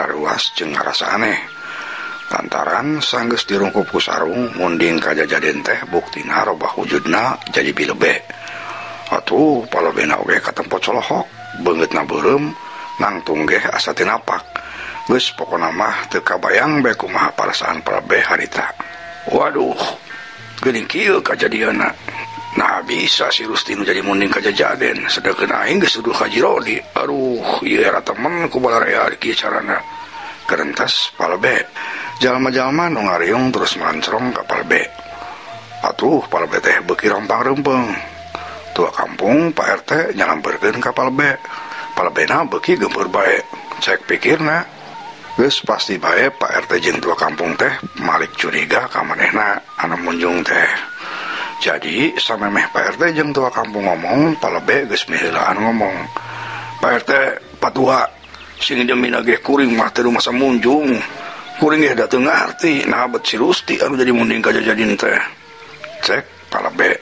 kararuas jeung ngarasa aneh. Lantaran sanggeus dirungkup ku sarung munding kajajaden teh buktina robah wujudna jadi bilebe. Atuh palebena oge katempo colohok, beungeutna beureum nangtung ge asa teu napak. Geus pokona mah teu kabayang bae kumaha parasaan palebe harita. Waduh, geuning kieu kajadianna. Nah bisa si Rusti nu jadi munding kajajaden sedangkeun aing geus duduh ka Jirodi. Aduh, ieu era temen ku balarea kieu carana. Kerentas palebe. Jalma-jalma nu ngariung terus melancrong ka palebe. Atuh palebe teh beuki rompang-rempeng. Tua kampung Pak RT nyalamperkeun ka palebe. Palebena beuki gempeur bae. Cek pikirna, geus pasti bae Pak RT jeung tua kampung teh malik curiga ka manehna anu munjung teh. Jadi samemeh Pak RT jeung tua kampung ngomong, palebe geus miheulaan ngomong. Pak RT, patua, sing demina ge kuring mah teu masa munjung. Kuring ge da teu ngarti nah bet si Rusti anu jadi munding kajajadin teh. Cek palebe.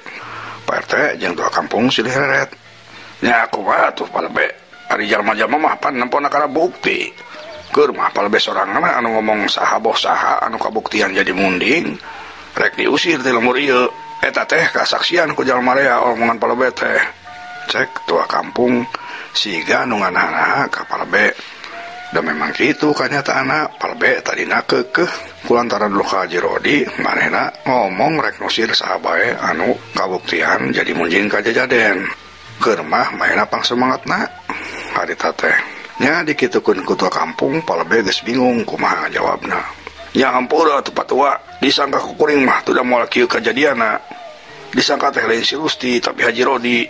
Pak RT jeung tua kampung silih reret. Nya kumaha atuh palebe? Ari jalma-jalma mah pan nempona kana bukti. Keur mah palebe soranganna anu ngomong saha boh saha anu kabuktian jadi munding. Rek diusir ti lemur ieu. Eta teh kasaksian ku jalma rea omongan palebe teh. Cek tua kampung siga nu nganaha ka palebe. Da memang kitu kanyataanna palebe tadina keukeuh kulantaran dulu ka Jirodi manehna ngomong rek nusir saha bae anu kabuktian jadi munjing kajajaden. Keur mah maena pangsemangatna harita teh. Nya dikitukeun ku tua kampung palebe geus bingung kumaha jawabna. Ya ampura atuh patua, disangka ku kuring mah teu da moal kieu kajadianna. Disangka teh lain si Rusti tapi Haji Rodi.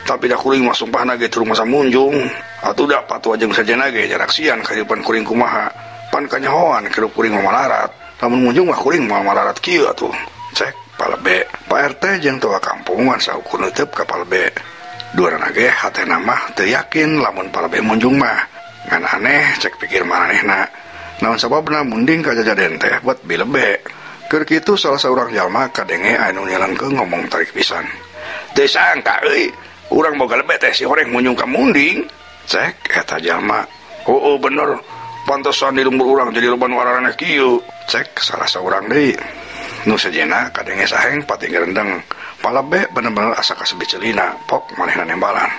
Tapi da kuring mah sumpahna ge teu masa munjung. Atuh da patua jeung sajana ge jaraksian kahirupan kuring kumaha. Pan kanyahoan hirup kuring mah malarat. Lamun munjung mah kuring mah malarat kieu atuh. Cek palebe. Pak RT jeung tua kampung wan saukur neuteub ka palebe. Duarana ge hatena mah teu yakin lamun palebe munjung mah. Ngan aneh cek pikir manehna. Naon sababna munding kajajaden teh buat bilebe. Keur kitu salah saurang jalma kadenge anu nyelengkeung ngomong tarik pisan. Teu sangka euy, urang boga lebe teh si horeng munjung ka munding. Cek eta jalma. Oh bener, pantesan di lembur urang jadi loba nu ararana kieu. Cek salah saurang deui. Nu sejenna kadenge saheng pati gerendeng. Palebe bener-bener asa kasebit celina, pok manehna nembalan.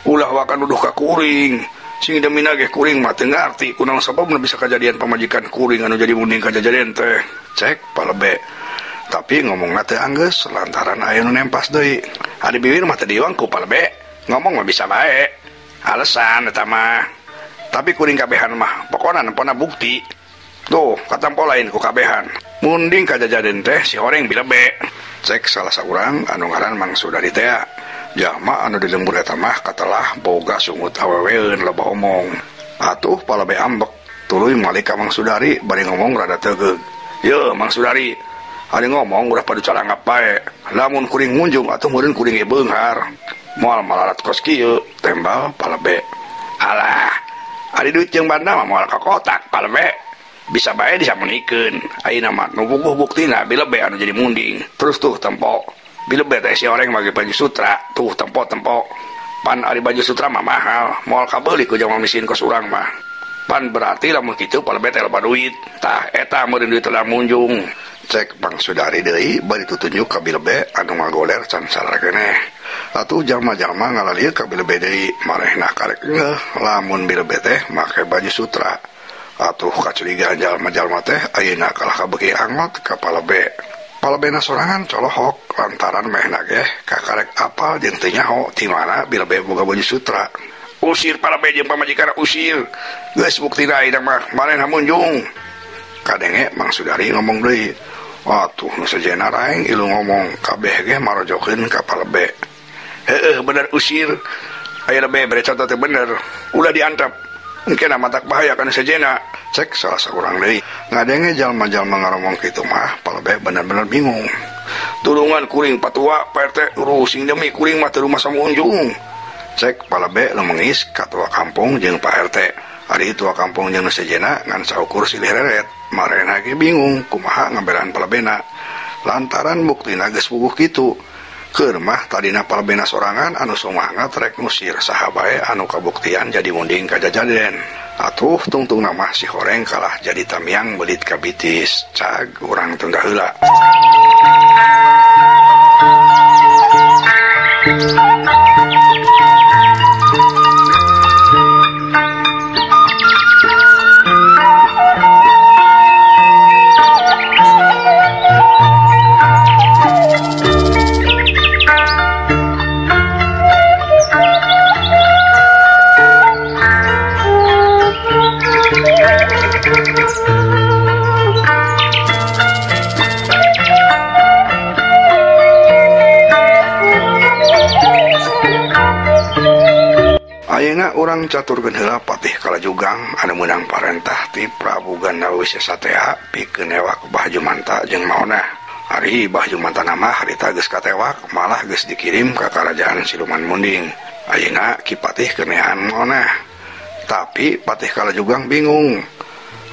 Ulah wakan duduh ka kuring. Sing demina ge kuring mah teu ngarti kunaon sababna bisa kajadian pamajikan kuring anu jadi munding kajajaden teh. Cek palebe. Tapi ngomongna teu anggeus lantaran aya nu nempas deui. Ari bibir mah teu diwang ku palebe. Ngomong mah bisa bae. Alesan eta mah. Tapi kuring kabehan mah pokona nempona bukti. Tuh, katampo lain ku kabehan. Munding kajajaden teh si horeng bilebe. Cek salah saurang anu ngaran Mang Sudari teh. Jalma anu di lembur eta mah katelah boga sungut aweweun loba omong. Atuh palebe ambek tuluy malik ka Mang Sudari bari ngomong rada tegeug. Ye Mang Sudari, ari ngomong udah padu calangap bae. Lamun kuring munjung atuh meureun kuring ge beunghar. Moal malarat kos kieu tembal palebe. Alah, ari duit jeung banda mah moal ka kotak palebe. Bisa bae disamunikeun. Ayeuna mah nu bubuh buktina bilebe anu jadi munding. Terus tuh tempo. Bilebe teh si orang make baju sutra, tuh tempo-tempo. Pan ari baju sutra mah mahal, moal kabeuli ku jalma miskin kos urang mah. Pan berarti lamun kitu palebe teh loba duit. Tah eta meureun duit teh munjung. Cek Bang Sudari deui bari tutunjuk ka bilebe anu ngagoler can sarakeneh. Atuh jalma-jalma ngalalieu ka bilebe deui, marehna karek ngeuh lamun bilebe teh make baju sutra. Atuh kacurigaan jalma-jalma teh ayeuna kalah kabeuki angot ka palebe. Palebena sorangan colohok lantaran mehna ge kakarek apal jeung teu nyaho ti mana bilebe boga baju sutra. Usir palebe jeung pamajikanna usir. Geus buktina ayeuna mah manehna munjung. Kadenge Mang Sudari ngomong deui. Atuh nu sajena raeng ilu ngomong kabeh ge marojokeun ka palebe. Heueuh bener usir. Ayeuna be bere contoh teh bener. Ulah diantep. Mungkin matak bahaya kana sajena. Cek salah saurang deui. Ngadenge jalma-jalma ngaromong kitu mah palebe bener-bener bingung. Tulungan kuring patua Pak RT urusing demi kuring mah teu masa munjung. Cek palebe nu meungis ka tua kampung jeung Pak RT. Ari tua kampung jeung sejenna ngan saukur silih reret. Marehna ge bingung kumaha ngabelaan palebena. Lantaran buktina geus puguh kitu. Keur mah tadina palebena sorangan anu sumangat rek ngusir saha bae anu kabuktian jadi munding kajajaden. Atuh tungtung nama si horeng kalah jadi tamiang belit kabitis cag urang tunda heula. Ayeuna urang caturkeun heula patih Kalajugang anu meunang parentah ti Prabu Ganda Wisesa pikeun ewak Bah Jumanta jeung maona. Ari Bah Jumanta nama harita geus katewak malah geus dikirim ka Karajaan Siluman Munding. Ayeuna Ki Patih kenehan maona. Tapi Patih Kalajugang bingung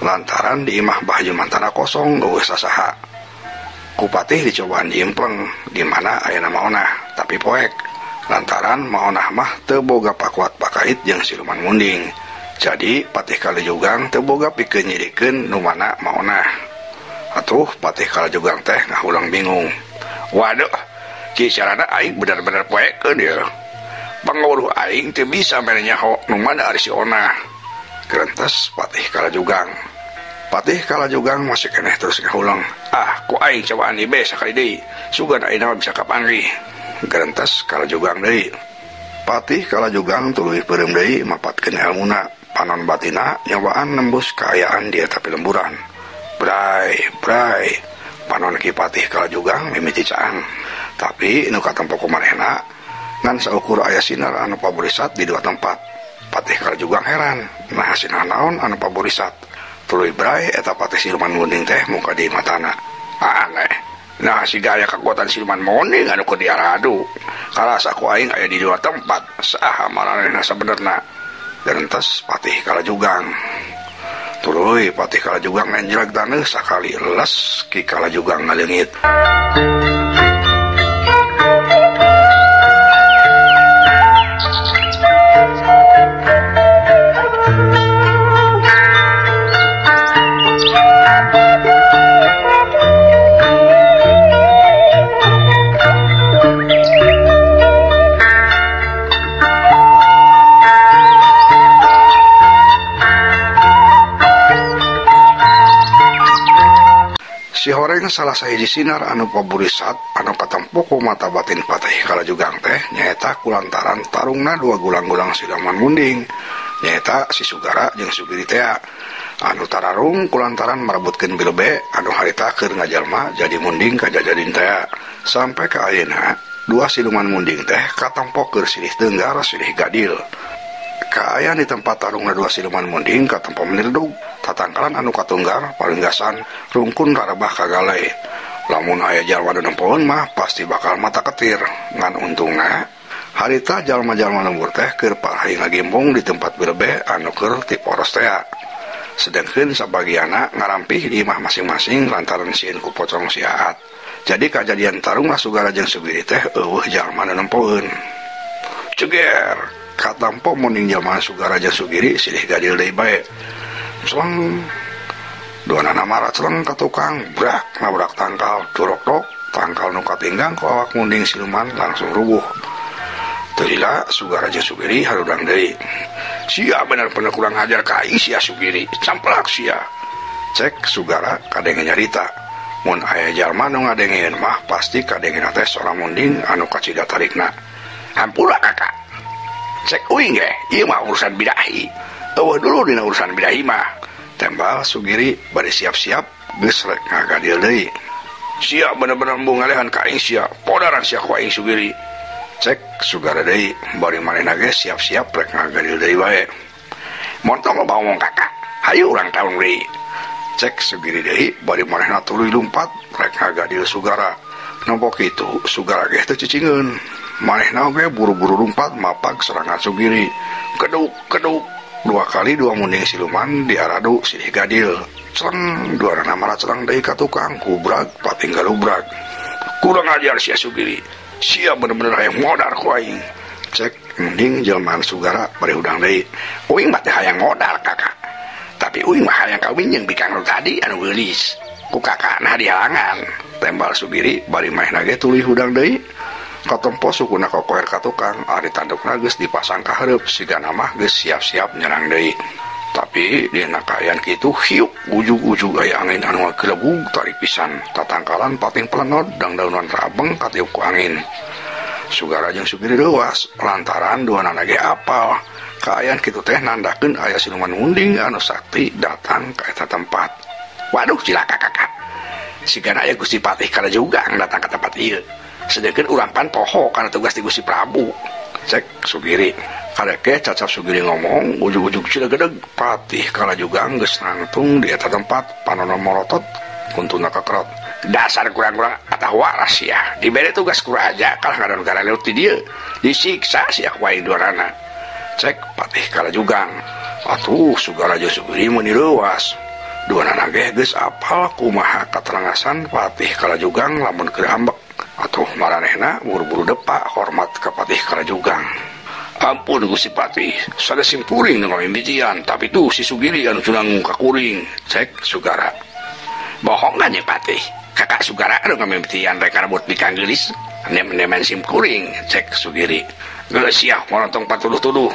lantaran di imah Bah Jumantana kosong geus sasaha. Ku Patih dicobaan diimpleng di mana ayeuna maona tapi poek. Lantaran maonah mah teu boga pakuat pakait jeung Siluman Munding. Jadi Patih Kalajugang teu boga pikeun nyirikeun nu mana maonah. Atuh Patih Kalajugang teh ngahulang bingung. Waduh, ki carana aing bener-bener poekeun ieu. Pangawruh aing teu bisa mere nyaho nu mana ari si Onah. Gerentes Patih Kalajugang. Patih Kalajugang masih keneh terus ngahulang. Ku aing cobaan ieu be sakali deui. Sugan ayeuna bisa kapangri. Gerentes Kalajugang deui. Patih Kalajugang tuluy peureum deui mapatkeun elmuna panon batina nyobaan nembus kaayaan di eta lemburan. Bray panon Ki Patih Kalajugang mimiti caang. Tapi nu katempo ku manehna ngan saukur aya sinar anu paburisat di dua tempat. Patih Kalajugang heran, nah sinar naon anu paburisat? Tuluy bray eta Patih Siluman Munding teh muka di matana. Aneh. Nah si gaya kekuatan Siluman Munding anu ku diaradu kalas aku aing aya di dua tempat saha maranehna sabenerna. Gerentes Patih Kalajugang. Tuluy Patih Kalajugang nenjreg taneuh sakali les Ki Kalajugang ngaleungit. Si horeng salah sahiji sinar anu paburisat anu katempo ku mata batin Patih Kalajugang teh nyaeta kulantaran tarungna dua gulang-gulang Siluman Munding nyaeta si Sugara jeung Sugiri teh anu tararung kulantaran marebutkeun bilebe anu harita keur ngajalma jadi munding ka Jajadin teh. Sampai ka ayeuna dua Siluman Munding teh katempo keur silih Teunggar silih Gadil. Kaayaan di tempat tarungna dua Siluman Munding katempo menildug tatangkalan anu katunggar palinggasan rungkun rarebah kagale. Lamun aya jalma nu nempoeun mah pasti bakal mata ketir. Ngan untungna harita jalma-jalma lembur teh keur parahi ngagimbung di tempat bilebe anu keur ti poros teh. Sedengkeun sabagiana ngarampih di imah masing-masing lantaran sieun ku pocong si Aat. Jadi kajadian tarungna Sugara jeung Sugiri teh eueuh jalma nu nempoeun. Ceger katampo munding jalma Sugara jeung Sugiri silih Gadil deui bae. Celeng duana namara celeng ka tukang brak nabrak tangkal turok-tok tangkal nu katinggang ku awak munding siluman langsung rubuh. Teu lila Sugara jeung Sugiri harudang deui. Sia bener-bener kurang ajar ka aing sia Sugiri, camplak sia. Cek Sugara kadenge nyarita. Mun aya jalma nu ngadengeun mah pasti kadengena teh seorang munding anu kacida tarikna. Hampura kakak. Cek uing ge, ieu mah urusan bidahi. Eueuh dulu dina urusan bidahi mah. Tembal Sugiri bari siap-siap geus rek ngagadil deui. Sia bener-bener embung ngalehan ka aing sia, podaran sia ku aing Sugiri. Cek Sugara deui, bari manehna ge siap-siap rek ngagadil deui bae. Montong lo ngomong kakak, hayu urang talung deui. Cek Sugiri deui, bari manehna tuluy lumpat rek ngagadil Sugara. Nampo kitu Sugara ge teu cicingeun. Manehna ge buru-buru lumpat mapag serangan Sugiri. Keduk dua kali dua munding siluman diaradu silih Gadil. Celeng duana mara celeng deui ka tukang kubrag patinggal ubrag. Kurang ajar sia Sugiri. Sia bener-bener hayang modar ku aing. Cek mending jelmaan Sugara bari udang deui. Uing mah teh hayang modal kakak. tapi uing mah yang kawin yang bikang lu tadi anu geulis ku kakana dihalangan. Tembal Sugiri bari maehna ge tuluy hudang deui katempo sukuna kokoer ka tukang ari tandukna geus dipasang ka hareup sigana mah geus siap-siap nyerang deui. Tapi dina kaayaan kitu hiuk ujug-ujug aya angin anu gelebug tarik pisan tatangkalan pating pelenod dangdaunan rabeng katiup ku angin. Sugara jeung Sugiri leuwas lantaran duana ge apal kaayaan kitu teh nandakeun aya siluman munding anu sakti datang ka eta tempat. Waduh cilaka kakak, sigana aya Gusti Patih Kalajugang datang ka tempat ieu. Sedeukeun urang pan poho kana tugas di Gusti Prabu. Cek Sugiri kadeke cacap Sugiri ngomong ujug-ujug cilegedeg Patih Kalajugang geus nangtung di eta tempat panono morotot kuntuna kekerot. Dasar kurang-kurang atah waras ya dibere tugas ku raja kalah ngadon-gara leutik ti dieu disiksa sia ku wae duarana. Cek Patih Kalajugang atuh Sugara jeung Sugiri mun leuwas duanana ge geus apal kumaha katerangasan Patih Kalajugang lamun keur ambek. Atuh maranehna buru-buru depa hormat ka Patih Kalajugang. Ampun Gusti Patih, sada simpuring nu mimitian, tapi tuh si Sugiri anu cunang ka kuring. Cek Sugara. Bohong kan ya Patih? Kakak Sugara anu mimitian rek rambut bikang geulis, nem-nemen simkuring. Cek Sugiri. Geus sia monontong patuduh-tuduh.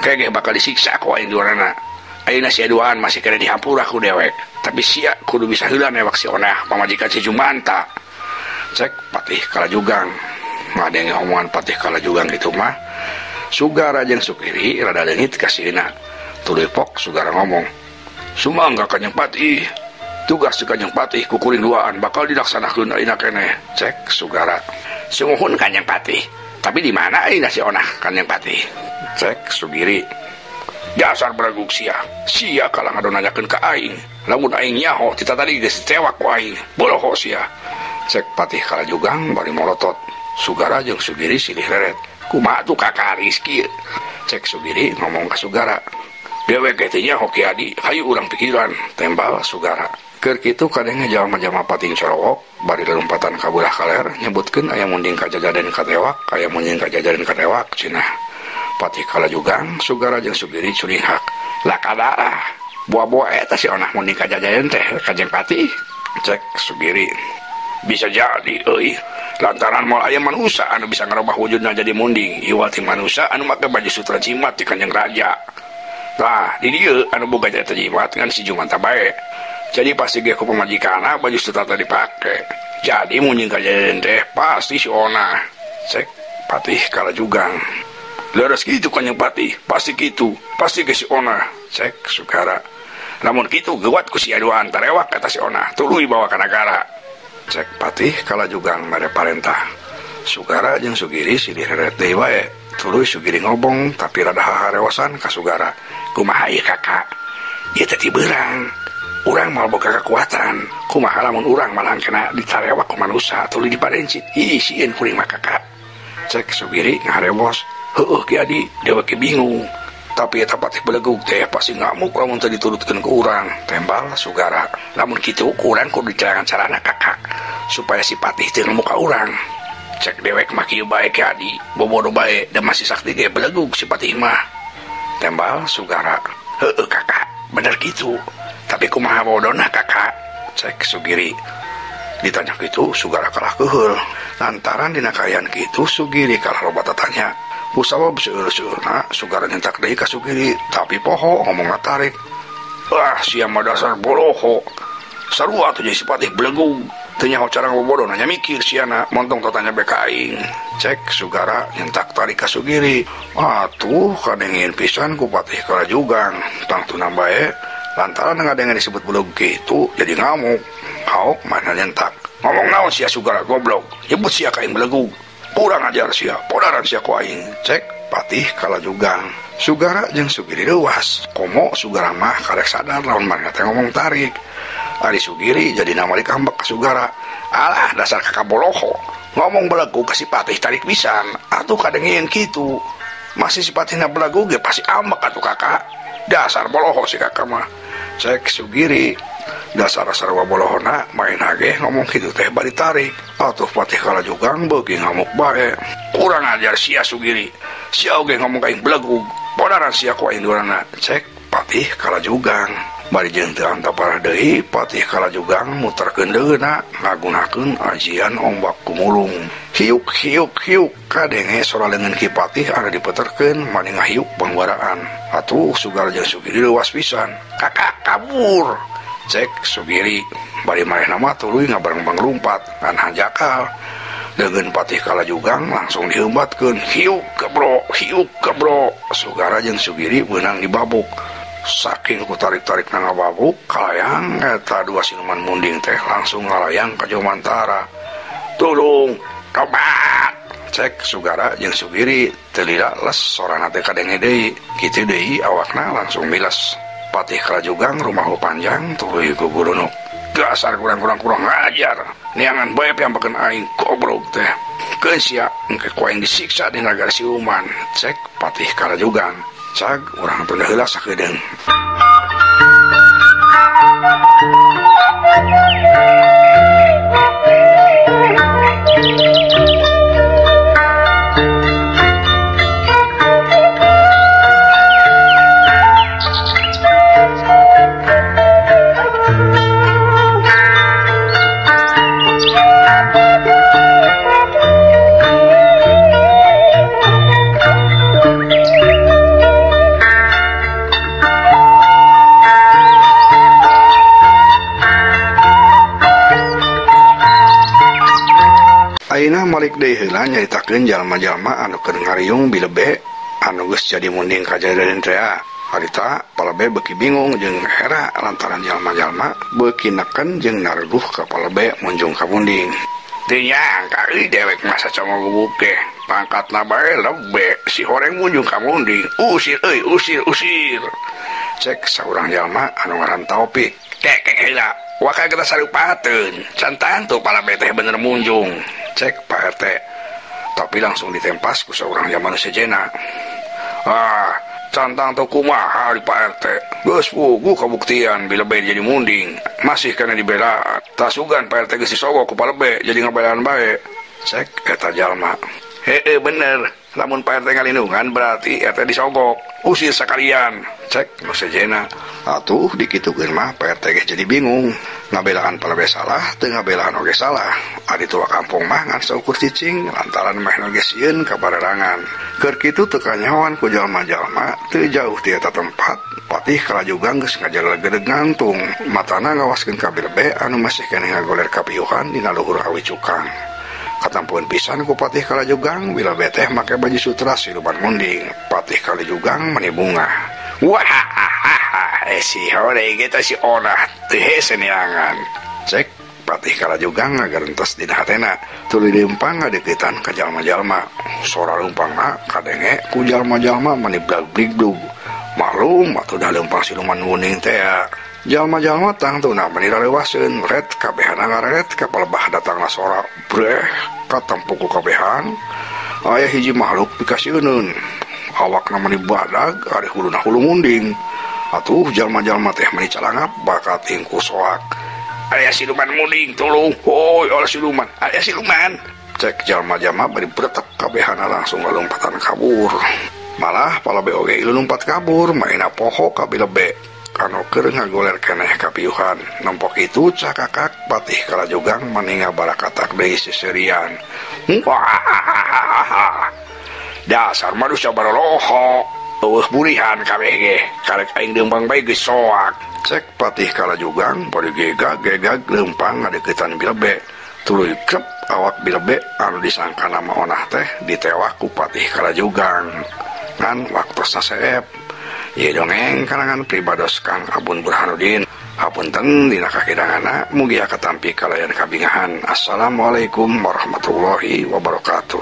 Kege bakal disiksa ku aing duarana. Ayeuna sia duaan masih kena dihampura ku dewek, tapi sia kudu bisa heula newak si Onah pamajikan si Jumanta. Cek Patih Kalajugang. Ngadenge omongan Patih Kalajugang itu mah Sugara jeung Sugiri rada leungit ka sieuna. Tuluy pok Sugara ngomong, "Sumangga Kanjeng Patih, tugas Kanjeng Patih ku kuring duaan bakal dilaksanakeun ayeuna keneh." Cek Sugara. "Sumuhun Kanjeng Patih, tapi di mana ayeuna si Onah Kanjeng Patih?" Cek Sugiri. "Dasar beraguk sia kalah ngadonanyakeun ka aing. Lamun aing nyaho tita tadi geus tewak ku aing. Boloho sia." Cek Patih Kalajugang bari morotot. Sugara jeung Sugiri silih reret. "Kumaha tuh kakak Rizki?" Cek Sugiri ngomong ka Sugara. "Dewek teh nya hoki adi, hayu urang pikiran." Tembal Sugara. Keur kitu kadenge jalma-jalma pating corowok bari lelumpatan ka belah kaler nyebutkeun aya munding kajajaden katewak, aya munding kajajaden katewak cenah. Patih Kalajugang, Sugara jeung Sugiri curing hak. "Lah kadarah, buah-buah eta si Onah munding kajajaden teh Kanjeng Patih." Cek Sugiri. "Bisa jadi euy, lantaran moal aya manusia anu bisa ngarobah wujudna jadi munding, ieu ti manusia anu make baju sutra jimat ti Kanjeng Raja. Tah di dieu anu boga eta jimat ngan si Jumanta bae. Jadi pasti ge ku pamajikanna baju sutra tadi dipake. Jadi munding kajajaden teh pasti si Onah." Cek Patih Kalajugang. "Leres kitu Kanjeng Patih, pasti kitu, pasti ge si Onah." Cek Sugara. "Lamun kitu geuat ku si aduan tarewak eta si Onah, tuluy bawa ka nagara." Cek Patih Kalajugang mere parentah. Sugara jeung Sugiri silih reret deui wae. Tuluy Sugiri ngobong tapi rada harewasan ka Sugara. "Kumaha ieu kakak? Ieu teh ti beurang. Urang moal boga kekuatan. Kumaha lamun urang malang kena ditarewak ku manusia tuluy diparencit. Ih sieun kuring mah kakak." Cek Sugiri ngaharewos. "Heueuh ki adi, dewek bingung. Tapi eta Patih belegug teh pasti ngamuk lamun teu diturutkeun ku urang." Tembal Sugara. "Lamun kitu ku urang kudu dicerangan carana kakak supaya si Patih teu ngamuk ka urang." Cek dewek mah kieu bae ki adi, bobodo bae da masih sakti ge belegug si Patih mah. Tembal Sugara. "Heueuh kakak, bener kitu. Tapi kumaha bodona kakak?" Cek Sugiri. Ditanya kitu Sugara kalah keheul. Lantaran dina kaayaan kitu Sugiri kalah loba tatanya. Kusabab seueur-seueurna Sugara nyentak deui ka Sugiri, tapi poho ngomongna tarik. "Wah, sia mah dasar boloho. Sarua atuh jadi si Patih belegug. Teu nyaho cara bobodo nanya mikir siana, montong tatanya bek ka aing." Cek Sugara nyentak tarik ka Sugiri. Atuh kadengin pisan ku Patih Kalajugang. Tangtuna bae lantaran ngadengen disebut belegug kitu jadi ngamuk. Haok mana nyentak. "Ngomong naon sia Sugara goblok? Nyebut sia ka aing belegug. Kurang ajar sia, podaran sia ku aing." Cek Patih Kalajugang. Sugara jeung Sugiri leuwas. Komo Sugara mah karek sadar lamun manehna teh ngomong tarik. Ari Sugiri jadi nama dikambek ka Sugara. "Alah dasar kakak boloho. Ngomong belegug ka si Patih tarik pisan. Atuh kadengieun kitu. Masih si Patihna belegug ge pasti ambek atuh kakak. Dasar boloho si kakak mah." Cek Sugiri. Dasar sarua bolohona main hage ngomong kitu teh bari tarik. Atuh Patih Kalajugang beuki ngamuk bae. "Kurang ajar sia Sugiri. Sia oge ngomong ka aing belegug. Podaran sia ku aing duarana." Cek Patih Kalajugang. Bari jeung teu antapara deui Patih Kalajugang muterkeun deuna ngagunakeun ajian ombak kumulung. Hiuk hiuk hiuk kadenge sora leungeun Ki Patih anu diputerkeun mani ngahiuk pangwaraan. Atuh Sugara jeung Sugiri leuwas pisan. Kakak kabur. Cek Sugiri. Bari manehna mah tuluy ngabareng-bareng lumpat ngan hanjakal. Leungeun Patih Kalajugang langsung diheumbatkeun. Hiuk kebro. Sugara jeung Sugiri beunang dibabuk. Saking ku tarik-tarik na ngababuk kalayang eta dua siluman munding teh langsung ngalayang ka Jomantara. Tulung tobat. Cek Sugara jeung Sugiri teu lila les sorana teh kadenge deui. Kitu deui awakna langsung miles. Patih Kalajugang rumahu panjang tuluy ku gurunuk. Dasar kurang ngajar. Neangan bae piambakeun aing goblok teh. Keun sia engke ku aing disiksa di nagara siluman. Cek Patih Kalajugang. Cag urang teu heula sakedeung. Ayeuna malik deui heula nyaritakeun jalma-jalma anu keur ngariung bilebe anu geus jadi munding kajadian teh. Harita Palebe beuki bingung jeung hera lantaran jalma-jalma beuki neken jeung nareduh ka Palebe munjung ka munding. Teu nyangka ieu dewek masa congok gubuk teh. Pangkatna bae lebe si horeng munjung ka munding. Usir euy, usir. Cek saurang jalma anu ngaran Taufik. Kek heula. Waka kita sarupateun. Cantan tuh Palebe teh bener munjung. Cek Pak RT. Tapi langsung ditempas ku seorang jalma nu sejena. Cantang tuh kumaha di Pak RT. Geus puguh kabuktian Bilebe jadi munding. Masih kena dibela. Tasugan Pak RT geus disogok ku Palebe jadi ngabelaan bae. Cek eta jalma. Heueuh bener. Lamun Pak RT ngalindungan berarti RT disogok. Usir sakalian. Cek nu sejena. Atuh dikitukeun mah Pak RT geus jadi bingung. Ngabelaan Palebe salah, teu ngabelaan oge salah. Adi tua kampung mah ngan saukur cicing lantaran meh nu geus sieun ka barerangan. Keur kitu teu kanyahoan ku jalma-jalma teu jauh ti eta tempat. Patih Kalajugang geus ngajalegedeg ngantung. Matana ngawaskeun ka Bilebe anu masih keneh ngagoler kapiuhan dina luhur awi cukang. Katampuan pisan ku Patih Kalajugang Bilebe teh make baju sutra siluman munding. Patih Kalajugang meni bunga. Wah, si hore kita si onah teu hese neangan. Cek Patih Kalajugang agar entos dina hatena tuluy leumpang ngadeuketan ka jalma-jalma. Sora leumpangna kadenge ku jalma-jalma mani blag-bligdug. Malum atuh da leumpang siluman munding teh. Jalma-jalma tangtuna mani raleuwaseun ret kabehana ngaret ka palebah datangna sora breh katempo ku kabehan. Aya hiji makhluk pikasieun. Awakna mani badag ari huluna hulu munding. Atuh jalma-jalma teh mani calangap bakat ingku soak. Aya siluman munding tulung. Hoi olah siluman. Aya siluman. Cek jalma-jalma bari bretek kabehana langsung ngalompatan kabur. Malah Palebe oge ilu lompat kabur maina poho ka Bilebe. Kanu keur ngagoler keneh kapiuhan. Nempok itu cakakak Patih Kalajugang mani ngabarakatak deui seserian. Dasar manusia baroloho. Eueuh burihan kabeh ge. Karek aing leumpang bae geus soak. Cek Patih Kalajugang bari gegag leumpang ngadeuketan Bilebe. Tuluy krep awak Bilebe anu disangka nama onah teh ditewak ku Patih Kalajugang. Ngan waktos saseep. Ieu dongeng karangan pribados Kang Abun Burhanuddin. Hapunten dina kakidangana mugi katampi kalayan kabingahan. Assalamualaikum warahmatullahi wabarakatuh.